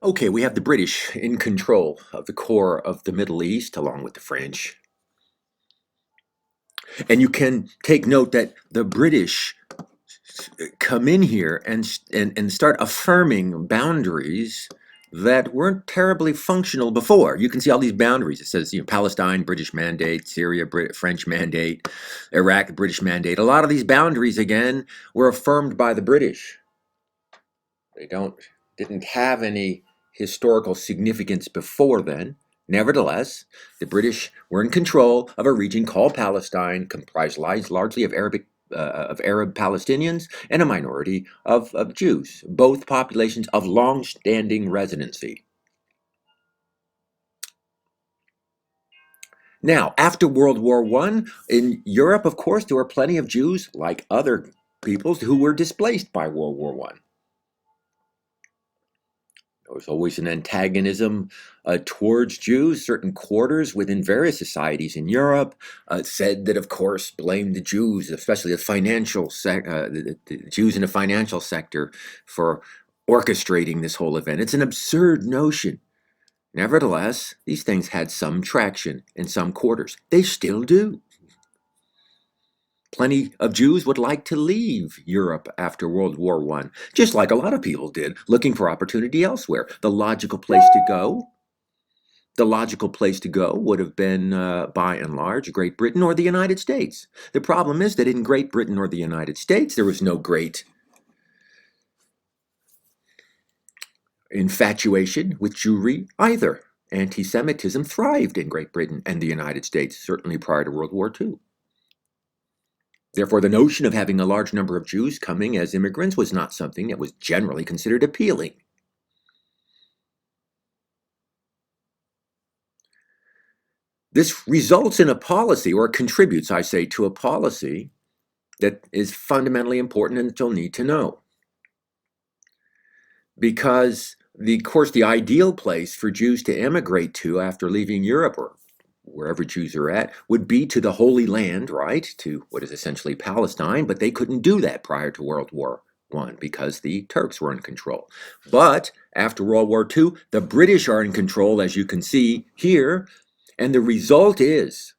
Okay, we have the British in control of the core of the Middle East, along with the French. And you can take note that the British come in here and start affirming boundaries that weren't terribly functional before. You can see all these boundaries. It says, Palestine, British mandate; Syria, French mandate; Iraq, British mandate. A lot of these boundaries, again, were affirmed by the British. They didn't have any historical significance before then. Nevertheless, the British were in control of a region called Palestine, comprised largely of Arab Palestinians and a minority of Jews, both populations of long-standing residency. Now, after World War I, in Europe, of course, there were plenty of Jews, like other peoples, who were displaced by World War I. There was always an antagonism towards Jews. Certain quarters within various societies in Europe said that, of course, blamed the Jews, especially the Jews in the financial sector, for orchestrating this whole event. It's an absurd notion. Nevertheless, these things had some traction in some quarters. They still do. Plenty of Jews would like to leave Europe after World War I, just like a lot of people did, looking for opportunity elsewhere. The logical place to go would have been, by and large, Great Britain or the United States. The problem is that in Great Britain or the United States, there was no great infatuation with Jewry either. Anti-Semitism thrived in Great Britain and the United States, certainly prior to World War II. Therefore, the notion of having a large number of Jews coming as immigrants was not something that was generally considered appealing. This results in a policy, or contributes, I say, to a policy that is fundamentally important and that you'll need to know. Because, of course, the ideal place for Jews to emigrate to after leaving Europe, or wherever Jews are at, would be to the Holy Land, right? To what is essentially Palestine, but they couldn't do that prior to World War I because the Turks were in control. But after World War II, the British are in control, as you can see here, and the result is,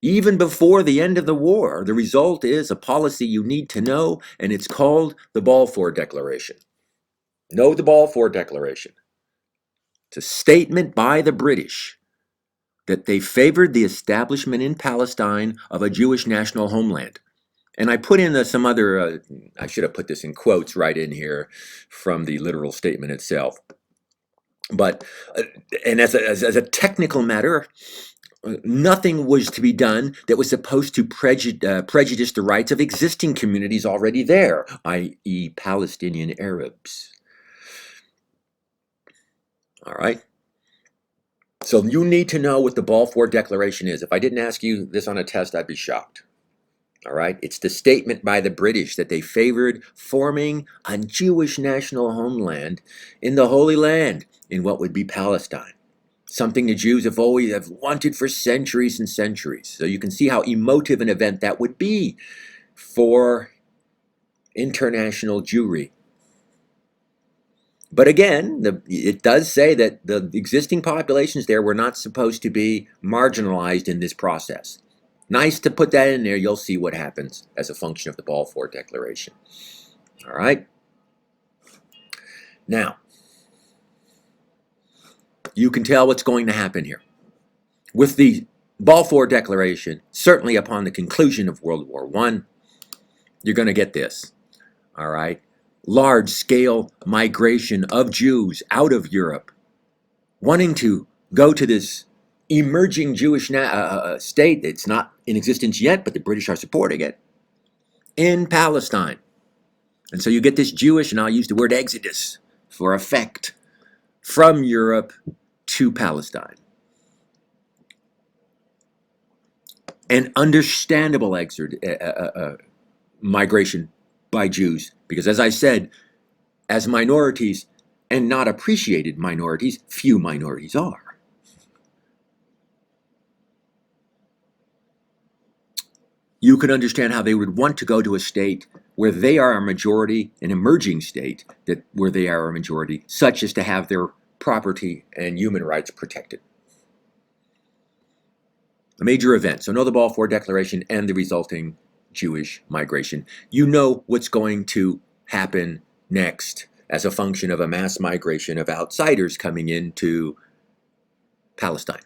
even before the end of the war, the result is a policy you need to know, and it's called the Balfour Declaration. Know the Balfour Declaration. It's a statement by the British that they favored the establishment in Palestine of a Jewish national homeland. And I put in some other, I should have put this in quotes right in here from the literal statement itself. But, and as a technical matter, nothing was to be done that was supposed to prejudice the rights of existing communities already there, i.e. Palestinian Arabs. All right? So you need to know what the Balfour Declaration is. If I didn't ask you this on a test, I'd be shocked. All right? It's the statement by the British that they favored forming a Jewish national homeland in the Holy Land, in what would be Palestine. Something the Jews have wanted for centuries and centuries. So you can see how emotive an event that would be for international Jewry. But again, it does say that the existing populations there were not supposed to be marginalized in this process. Nice to put that in there. You'll see what happens as a function of the Balfour Declaration. All right? Now, you can tell what's going to happen here. With the Balfour Declaration, certainly upon the conclusion of World War I, you're going to get this. All right? Large-scale migration of Jews out of Europe, wanting to go to this emerging Jewish state that's not in existence yet, but the British are supporting it, in Palestine. And so you get this Jewish, and I'll use the word exodus for effect, from Europe to Palestine. An understandable migration by Jews, because as I said, as minorities, and not appreciated minorities, few minorities are. You could understand how they would want to go to a state where they are a majority, an emerging state that where they are a majority, such as to have their property and human rights protected. A major event. So know the Balfour Declaration and the resulting Jewish migration. You know what's going to happen next as a function of a mass migration of outsiders coming into Palestine.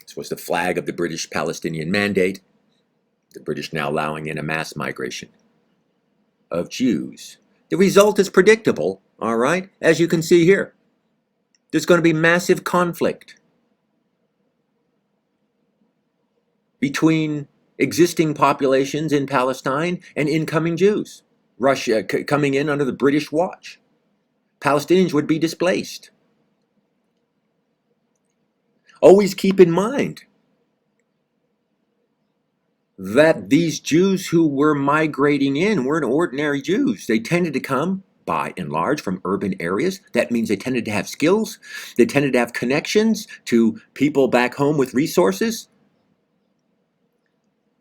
This was the flag of the British Palestinian Mandate, the British now allowing in a mass migration of Jews. The result is predictable, all right, as you can see here. There's going to be massive conflict between existing populations in Palestine and incoming Jews. Russia coming in under the British watch. Palestinians would be displaced. Always keep in mind that these Jews who were migrating in weren't ordinary Jews. They tended to come, by and large, from urban areas. That means they tended to have skills. They tended to have connections to people back home with resources.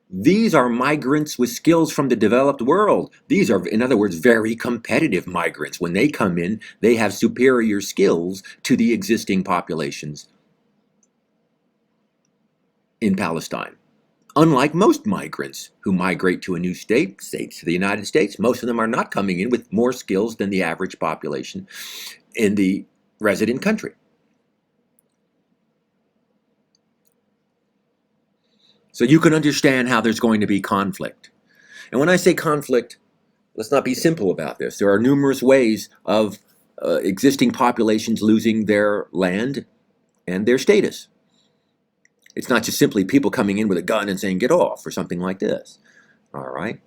These are migrants with skills from the developed world. These are, in other words, very competitive migrants. When they come in, they have superior skills to the existing populations in Palestine. Unlike most migrants who migrate to a new state, say to the United States, most of them are not coming in with more skills than the average population in the resident country. So you can understand how there's going to be conflict. And when I say conflict, let's not be simple about this. There are numerous ways of existing populations losing their land and their status. It's not just simply people coming in with a gun and saying, get off, or something like this. All right?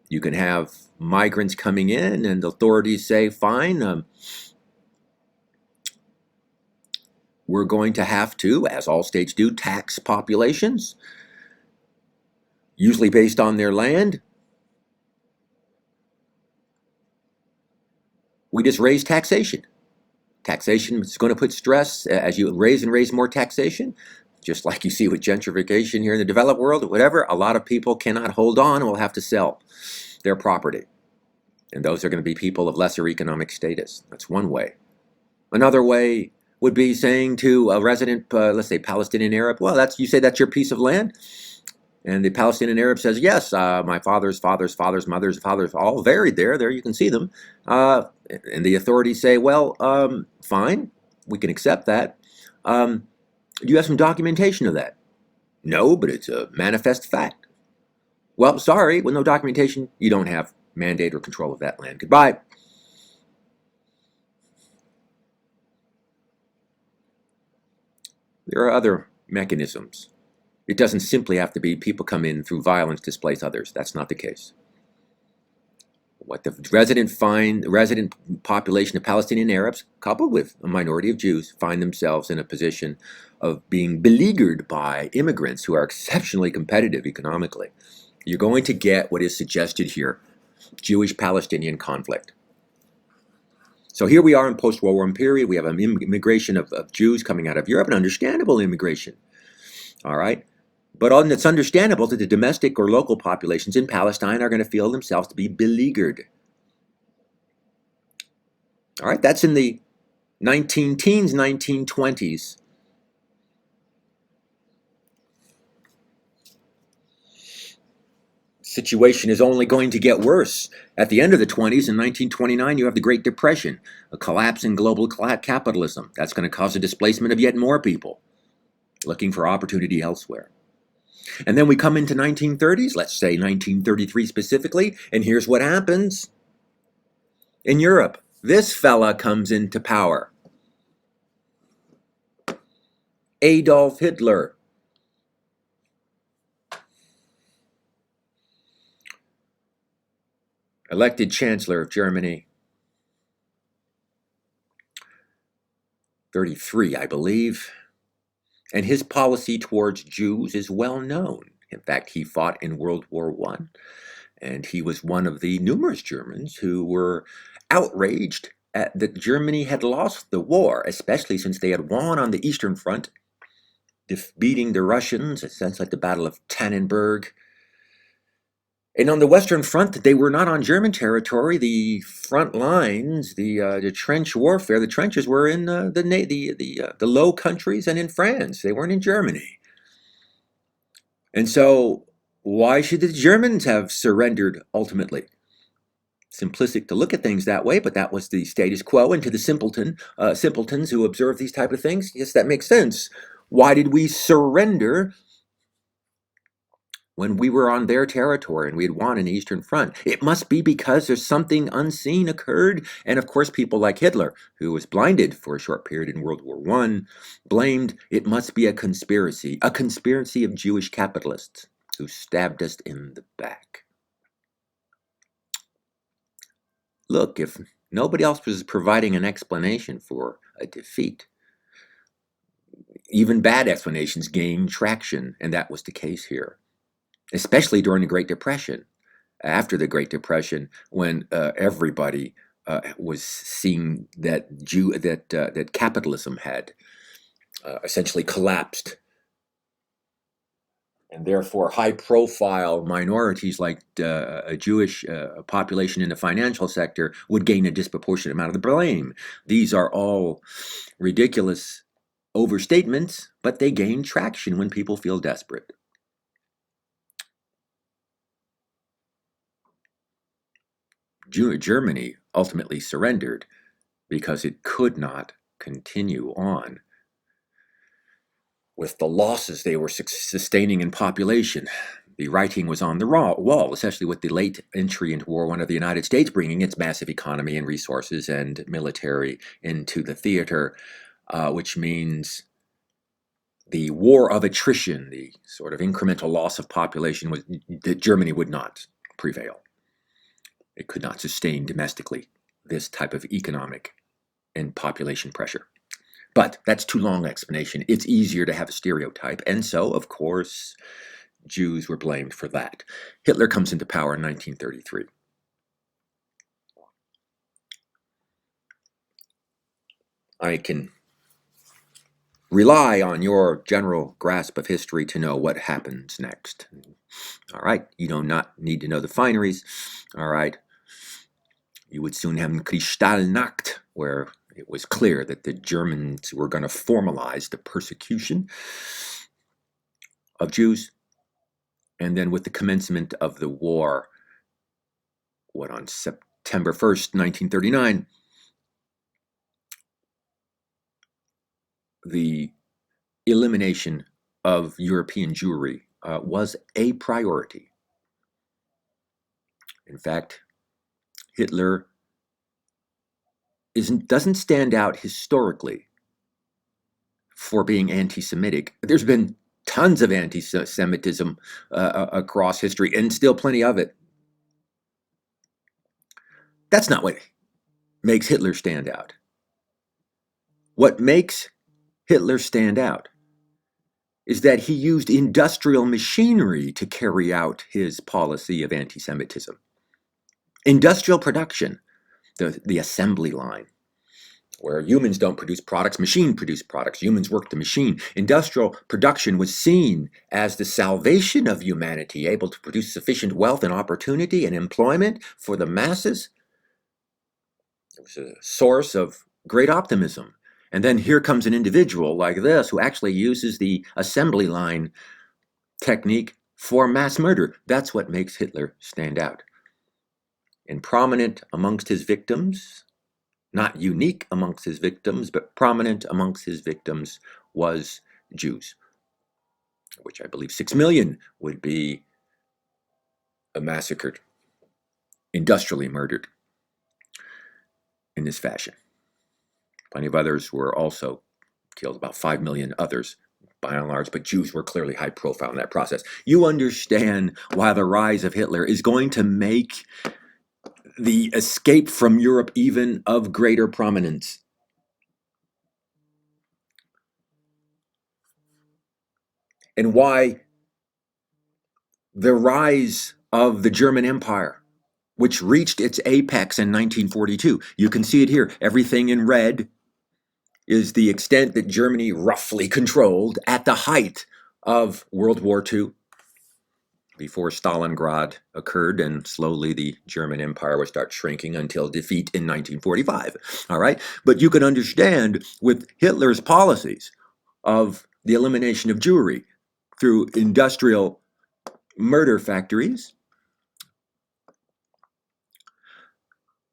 You can have migrants coming in and the authorities say, fine, we're going to have to, as all states do, tax populations, usually based on their land. We just raise taxation. Taxation is going to put stress as you raise and raise more taxation. Just like you see with gentrification here in the developed world, whatever, a lot of people cannot hold on and will have to sell their property. And those are going to be people of lesser economic status. That's one way. Another way would be saying to a resident, let's say Palestinian Arab, well, you say that's your piece of land? And the Palestinian Arab says, yes, my father's mother's fathers, all buried there. There you can see them. And the authorities say, well, fine, we can accept that. Do you have some documentation of that? No, but it's a manifest fact. Well, sorry, with no documentation, you don't have mandate or control of that land. Goodbye. There are other mechanisms. It doesn't simply have to be people come in through violence, displace others. That's not the case. What the resident population of Palestinian Arabs, coupled with a minority of Jews, find themselves in a position of being beleaguered by immigrants who are exceptionally competitive economically. You're going to get what is suggested here, Jewish-Palestinian conflict. So here we are in post-World War period. We have an immigration of Jews coming out of Europe, an understandable immigration. All right? But it's understandable that the domestic or local populations in Palestine are going to feel themselves to be beleaguered. All right, that's in the 1920s. Situation is only going to get worse. At the end of the 20s, in 1929, you have the Great Depression, a collapse in global capitalism. That's going to cause a displacement of yet more people looking for opportunity elsewhere. And then we come into 1930s, let's say 1933 specifically, and here's what happens in Europe. This fella comes into power. Adolf Hitler. Elected Chancellor of Germany. 33, I believe. And his policy towards Jews is well known. In fact, he fought in World War I, and he was one of the numerous Germans who were outraged that Germany had lost the war, especially since they had won on the Eastern Front, defeating the Russians, essentially at the Battle of Tannenberg. And on the Western Front, they were not on German territory. The front lines, the trench warfare, the trenches were in the Low Countries and in France. They weren't in Germany. And so, why should the Germans have surrendered ultimately? Simplistic to look at things that way, but that was the status quo. And to the simpletons who observe these type of things, yes, that makes sense. Why did we surrender when we were on their territory and we had won an Eastern Front? It must be because there's something unseen occurred. And of course, people like Hitler, who was blinded for a short period in World War I, blamed it must be a conspiracy of Jewish capitalists who stabbed us in the back. Look, if nobody else was providing an explanation for a defeat, even bad explanations gain traction, and that was the case here, especially during the Great Depression. After the Great Depression, when everybody was seeing that that capitalism had essentially collapsed, and therefore high-profile minorities like a Jewish population in the financial sector would gain a disproportionate amount of the blame. These are all ridiculous overstatements, but they gain traction when people feel desperate. Germany ultimately surrendered because it could not continue on with the losses they were sustaining in population. The writing was on the wall, especially with the late entry into War I of the United States, bringing its massive economy and resources and military into the theater, which means the war of attrition, the sort of incremental loss of population, that Germany would not prevail. It could not sustain domestically this type of economic and population pressure. But that's too long an explanation. It's easier to have a stereotype. And so, of course, Jews were blamed for that. Hitler comes into power in 1933. I can rely on your general grasp of history to know what happens next. All right, you do not need to know the fineries. All right, you would soon have Kristallnacht, where it was clear that the Germans were going to formalize the persecution of Jews. And then with the commencement of the war, on September 1st, 1939, the elimination of European Jewry was a priority. In fact, Hitler doesn't stand out historically for being anti-Semitic. There's been tons of anti-Semitism across history, and still plenty of it. That's not what makes Hitler stand out. What makes Hitler stand out is that he used industrial machinery to carry out his policy of anti-Semitism. Industrial production, the assembly line, where humans don't produce products, machine produce products, humans work the machine. Industrial production was seen as the salvation of humanity, able to produce sufficient wealth and opportunity and employment for the masses. It was a source of great optimism. And then here comes an individual like this who actually uses the assembly line technique for mass murder. That's what makes Hitler stand out. And prominent amongst his victims, not unique amongst his victims, but prominent amongst his victims was Jews, which I believe 6 million would be massacred, industrially murdered in this fashion. Plenty of others were also killed, about 5 million others by and large, but Jews were clearly high profile in that process. You understand why the rise of Hitler is going to make the escape from Europe even of greater prominence. And why the rise of the German Empire which reached its apex in 1942. You can see it here. Everything in red is the extent that Germany roughly controlled at the height of World War II, before Stalingrad occurred, and slowly the German Empire would start shrinking until defeat in 1945. All right? But you can understand with Hitler's policies of the elimination of Jewry through industrial murder factories,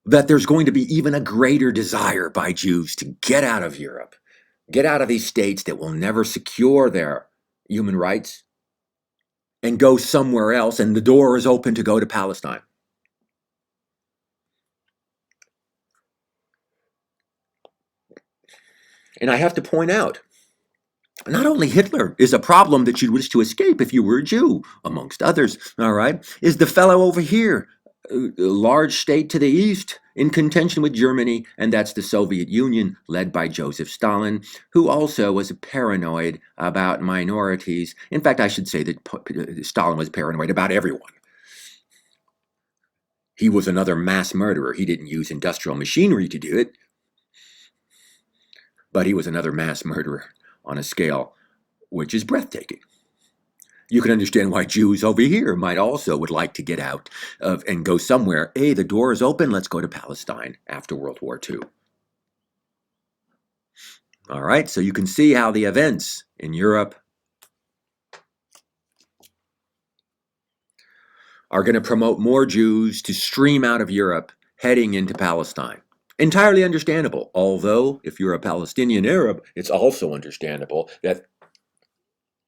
that there's going to be even a greater desire by Jews to get out of Europe, get out of these states that will never secure their human rights, and go somewhere else, and the door is open to go to Palestine. And I have to point out, not only Hitler is a problem that you'd wish to escape if you were a Jew, amongst others, all right, is the fellow over here, a large state to the east in contention with Germany, and that's the Soviet Union, led by Joseph Stalin, who also was paranoid about minorities. In fact, I should say that Stalin was paranoid about everyone. He was another mass murderer. He didn't use industrial machinery to do it, but he was another mass murderer on a scale which is breathtaking. You can understand why Jews over here might also would like to get out of and go somewhere. Hey, the door is open. Let's go to Palestine after World War II. All right, so you can see how the events in Europe are going to promote more Jews to stream out of Europe heading into Palestine. Entirely understandable, although if you're a Palestinian Arab, it's also understandable that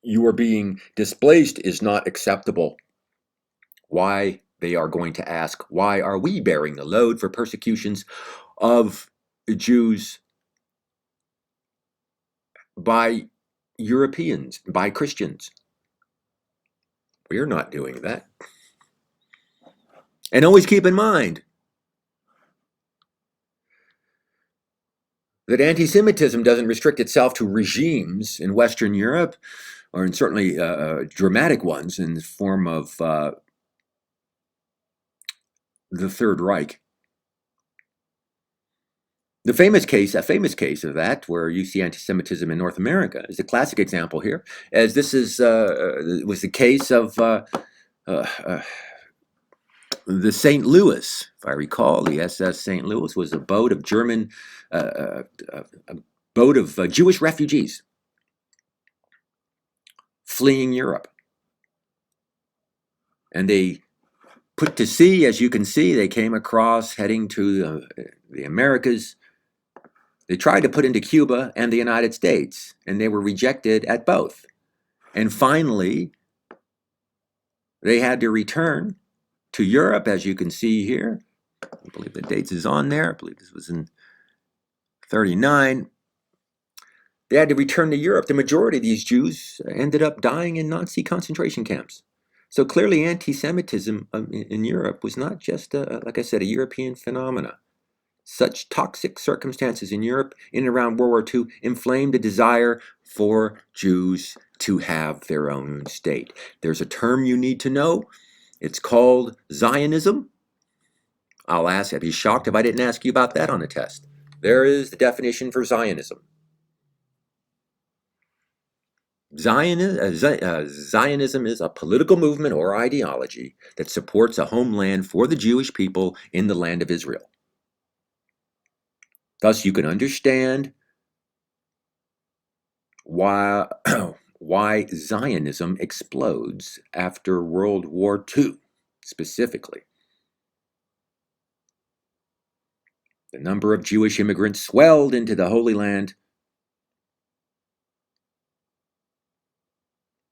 you are being displaced is not acceptable. Why? They are going to ask, why are we bearing the load for persecutions of Jews by Europeans, by Christians? We're not doing that. And always keep in mind that anti-Semitism doesn't restrict itself to regimes in Western Europe, or in certainly dramatic ones in the form of the Third Reich. A famous case of that, where you see anti-Semitism in North America, is a classic example here, as this is was the case of the St. Louis. If I recall, the SS St. Louis was a boat of German, a boat of Jewish refugees fleeing Europe, and they put to sea. As you can see, they came across heading to the Americas. They tried to put into Cuba and the United States, and they were rejected at both. And finally, they had to return to Europe, as you can see here. I believe the dates is on there. I believe this was in 39. They had to return to Europe. The majority of these Jews ended up dying in Nazi concentration camps. So clearly anti-Semitism in Europe was not just, like I said, a European phenomena. Such toxic circumstances in Europe in and around World War II inflamed a desire for Jews to have their own state. There's a term you need to know. It's called Zionism. I'd be shocked if I didn't ask you about that on a test. There is the definition for Zionism. Zionism is a political movement or ideology that supports a homeland for the Jewish people in the land of Israel. Thus, you can understand why Zionism explodes after World War II, specifically. The number of Jewish immigrants swelled into the Holy Land.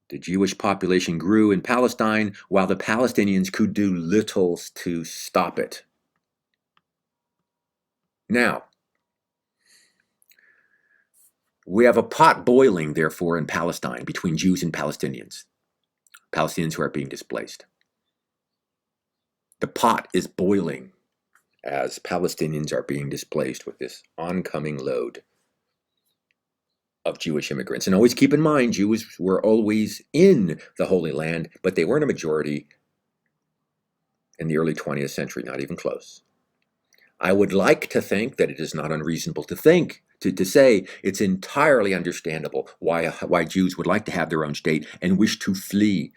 The Jewish population grew in Palestine, while the Palestinians could do little to stop it. Now, we have a pot boiling, therefore, in Palestine between Jews and Palestinians who are being displaced. The pot is boiling as Palestinians are being displaced with this oncoming load of Jewish immigrants. And always keep in mind, Jews were always in the Holy Land, but they weren't a majority. in the early 20th century, not even close. I would like to think that it is not unreasonable to think, to say it's entirely understandable why Jews would like to have their own state and wish to flee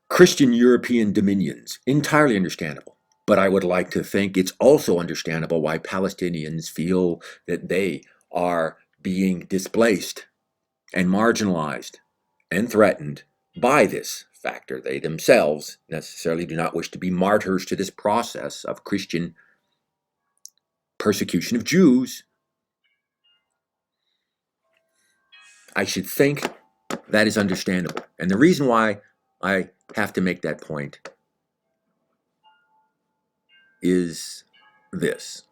Christian European dominions. Entirely understandable. But I would like to think it's also understandable why Palestinians feel that they are being displaced and marginalized and threatened by this factor. They themselves necessarily do not wish to be martyrs to this process of Christian persecution of Jews. I should think that is understandable. And the reason why I have to make that point is this.